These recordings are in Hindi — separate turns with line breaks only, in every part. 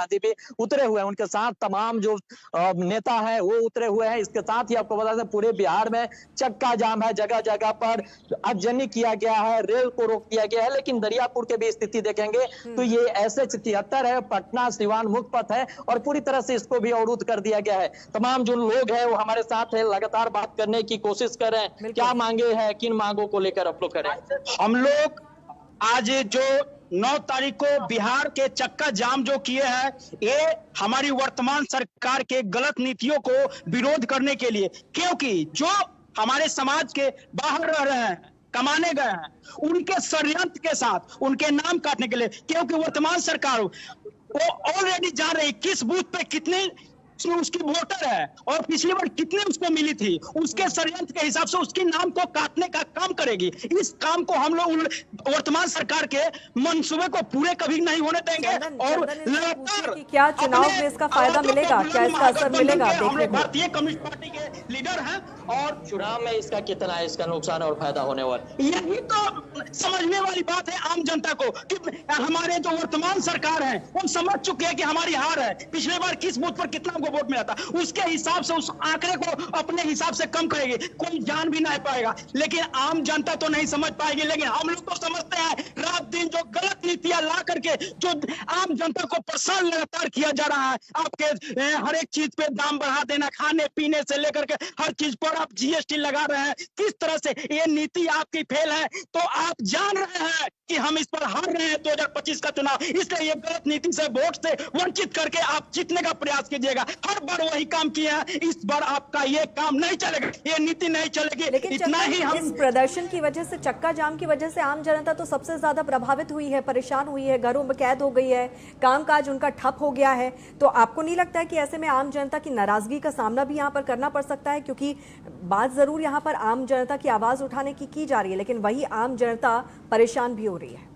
गांधी भी उतरे हुए हैं, उनके साथ तमाम जो नेता है वो उतरे हुए हैं। इसके साथ ही आपको बता दें पूरे बिहार में चक्का जाम है, जगह जगह पर आगजनी किया गया है, रेल को रोक दिया गया है। लेकिन दरियापुर के भी स्थिति देखेंगे तो ये ऐसे 73 है, पटना सिवान मुख्य पथ है और पूरी तरह से इसको भी अवरुद्ध कर दिया गया है। तमाम जो लोग हैं वो हमारे साथ है, लगातार बात करने की कोशिश कर रहे हैं। क्या मांगे हैं, किन मांगों को लेकर आप लोग करें?
हम लोग आज जो 9 तारीख को बिहार के चक्का जाम जो किए हैं, ये हमारी वर्तमान सरकार के गलत नीतियों को विरोध करने के लिए, क्योंकि जो हमारे समाज के बाहर रह रहे हैं, कमाने गए हैं, उनके षड्यंत्र के साथ उनके नाम काटने के लिए, क्योंकि वर्तमान सरकार वो ऑलरेडी जान रही किस बूथ पे कितने उसकी वोटर है और पिछली बार कितने उसको मिली थी, उसके षड्यंत्र के हिसाब से उसके नाम को काटने का काम करेगी। इस काम को हम लोग वर्तमान सरकार के मंसूबे को पूरे कभी नहीं होने देंगे। और लगातार
क्या चुनाव में इसका फायदा मिलेगा, क्या इसका असर मिलेगा?
हम लोग भारतीय कम्युनिस्ट पार्टी के लीडर हैं और
चुनाव में इसका कितना है, इसका नुकसान और फायदा होने वाला,
यही तो समझने वाली बात है आम जनता को कि हमारे जो वर्तमान सरकार है वो समझ चुके हैं कि हमारी हार है। पिछले बार किस बूथ पर कितना वोट मिला था, उसके हिसाब से उस आंकड़े को अपने हिसाब से कम करेगी, कोई जान भी नहीं पाएगा। लेकिन आम जनता तो नहीं समझ पाएगी, लेकिन हम लोग तो समझते हैं। रात दिन जो गलत नीतियां ला करके जो आम जनता को परेशान लगातार किया जा रहा है, आपके हर एक चीज पे दाम बढ़ा देना, खाने पीने से लेकर के हर चीज पर आप जीएसटी लगा रहे हैं, किस तरह से ये नीति आपकी फेल है। तो आप जान रहे हैं कि हम इस पर हार रहे हैं 2025 का चुनाव, इसलिए ये गलत नीति से वोट से वंचित करके आप जीतने का प्रयास कीजिएगा। हर बार वही काम किया है, इस बार आपका ये काम नहीं चलेगा, ये नीति नहीं चलेगी।
लेकिन
इतना ही हम
इस प्रदर्शन की वजह से, चक्का जाम की वजह से आम जनता तो सबसे ज्यादा प्रभावित हुई है, परेशान हुई है, घरों में कैद हो गई है, कामकाज उनका ठप हो गया है। तो आपको नहीं लगता है कि ऐसे में आम जनता की नाराजगी का सामना भी यहाँ पर करना पड़ सकता है? क्योंकि बात जरूर यहाँ पर आम जनता की आवाज उठाने की जा रही है, लेकिन वही आम जनता परेशान भी हो रही है।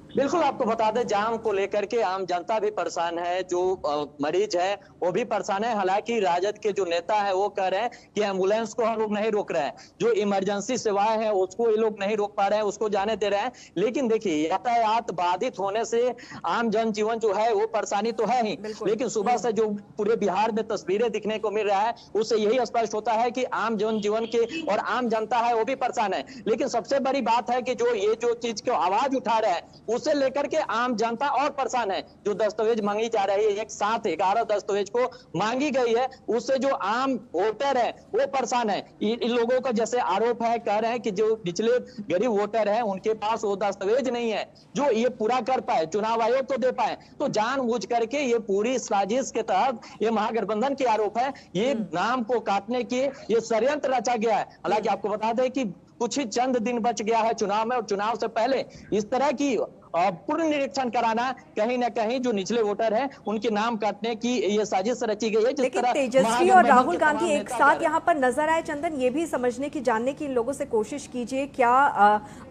बिल्कुल, आपको बता दें जाम को लेकर के आम जनता भी परेशान है, जो मरीज है वो भी परेशान है। हालांकि राजद के जो नेता है वो कह रहे हैं कि एम्बुलेंस को हम लोग नहीं रोक रहे हैं, जो इमरजेंसी सेवाएं हैं उसको ये लोग नहीं रोक पा रहे हैं, उसको जाने दे रहे हैं। लेकिन देखिए यातायात बाधित होने से आम जनजीवन जो है वो परेशानी तो है ही, लेकिन सुबह से जो पूरे बिहार में तस्वीरें दिखने को मिल रहा है उससे यही स्पष्ट होता है कि आम जनजीवन के और आम जनता है वो भी परेशान है। लेकिन सबसे बड़ी बात है कि जो ये जो चीज को आवाज उठा रहे हैं उसे लेकर के आम जनता और परेशान है। जो दस्तावेज मांगी जा रही है, एक साथ 11 दस्तावेज को मांगी गई है, उससे जो आम वोटर है वो परेशान है। इन लोगों का जैसे आरोप है, कह रहे हैं कि जो निचले गरीब वोटर है उनके पास वो दस्तावेज नहीं है जो ये पूरा कर पाए, चुनाव आयोग को दे पाए। तो जानबूझ करके ये पूरी साजिश के तहत ये महागठबंधन के आरोप है, ये नाम को काटने की ये षड्यंत्र रचा गया है। हालांकि आपको बता दें कि कुछ ही चंद दिन बच गया है चुनाव में, और चुनाव से पहले इस तरह की पूर्ण निरीक्षण कराना, कहीं ना कहीं जो निचले वोटर हैं उनके नाम काटने की ये साजिश रची गई है।
लेकिन तेजस्वी और राहुल गांधी एक साथ यहाँ पर नजर आए। चंदन, ये भी समझने की, जानने की इन लोगों से कोशिश कीजिए, क्या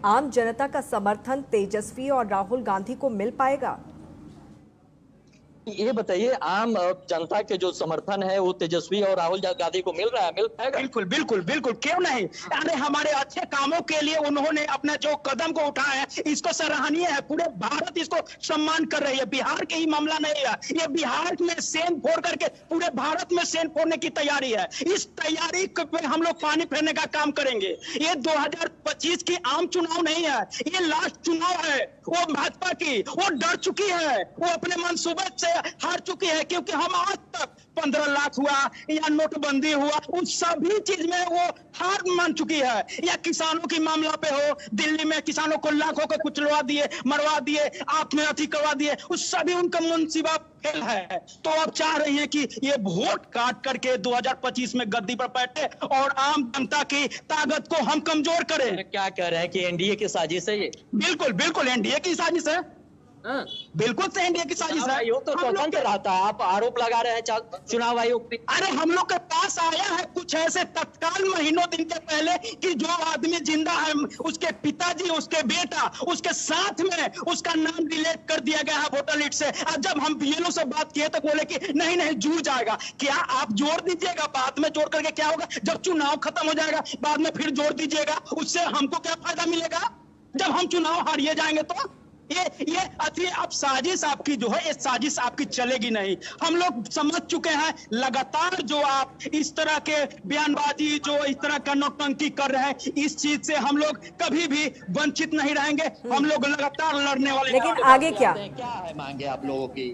आम जनता का समर्थन तेजस्वी और राहुल गांधी को मिल पाएगा?
ये बताइए, आम जनता के जो समर्थन है वो तेजस्वी और राहुल गांधी को मिल रहा है, मिल पाएगा?
बिल्कुल बिल्कुल बिल्कुल, क्यों नहीं। अरे हमारे अच्छे कामों के लिए उन्होंने अपना जो कदम को उठाया है इसको सराहनीय है, पूरे भारत इसको सम्मान कर रही है। बिहार के ही मामला नहीं है, ये बिहार में सेन फोड़ करके पूरे भारत में सेन फोड़ने की तैयारी है। इस तैयारी पे हम लोग पानी फेरने का काम करेंगे। ये 2025 की आम चुनाव नहीं है, ये लास्ट चुनाव है। वो भाजपा की वो डर चुकी है, वो अपने मंसूबे से हार चुकी है, क्योंकि हम आज तक 15 लाख हुआ या नोटबंदी हुआ, उन सभी चीज में वो हार मान चुकी है। या किसानों की मामला पे हो, दिल्ली में किसानों को लाखों को कुचलवा दिए, मरवा दिए, आप में अति करवा दिए, उस सभी उनका मुंसीबा फेल है। तो अब चाह रही है कि ये वोट काट करके 2025 में गद्दी पर बैठे और आम जनता की ताकत को हम कमजोर करें।
क्या कह रहे हैं कि एनडीए की साजिश है ये?
बिल्कुल बिल्कुल एनडीए की साजिश है, बिल्कुल से एनडीए की साजिश है।
आयोग तो स्वतंत्र रहता है, आप आरोप लगा रहे हैं चुनाव आयोग पे।
अरे हम लोग के पास आया है कुछ ऐसे तत्काल महीनों दिन के पहले कि जो आदमी जिंदा है उसके पिताजी, उसके बेटा, उसके साथ में उसका नाम डिलीट कर दिया गया है वोटर लिस्ट से। और जब हम बीएलओ से बात किए तो बोले कि नहीं नहीं जुड़ जाएगा। क्या आप जोड़ दीजिएगा, बाद में जोड़ करके क्या होगा, जब चुनाव खत्म हो जाएगा बाद में फिर जोड़ दीजिएगा, उससे हमको क्या फायदा मिलेगा जब हम चुनाव हारिए जाएंगे? तो ये अब साजिश आपकी जो है, ये साजिश आपकी चलेगी नहीं। हम लोग समझ चुके हैं, लगातार जो आप इस तरह के बयानबाजी, जो इस तरह का नौटंकी कर रहे हैं, इस चीज से हम लोग कभी भी वंचित नहीं रहेंगे। हम लोग लगातार लड़ने वाले।
लेकिन आगे क्या
है मांगे आप लोगों की?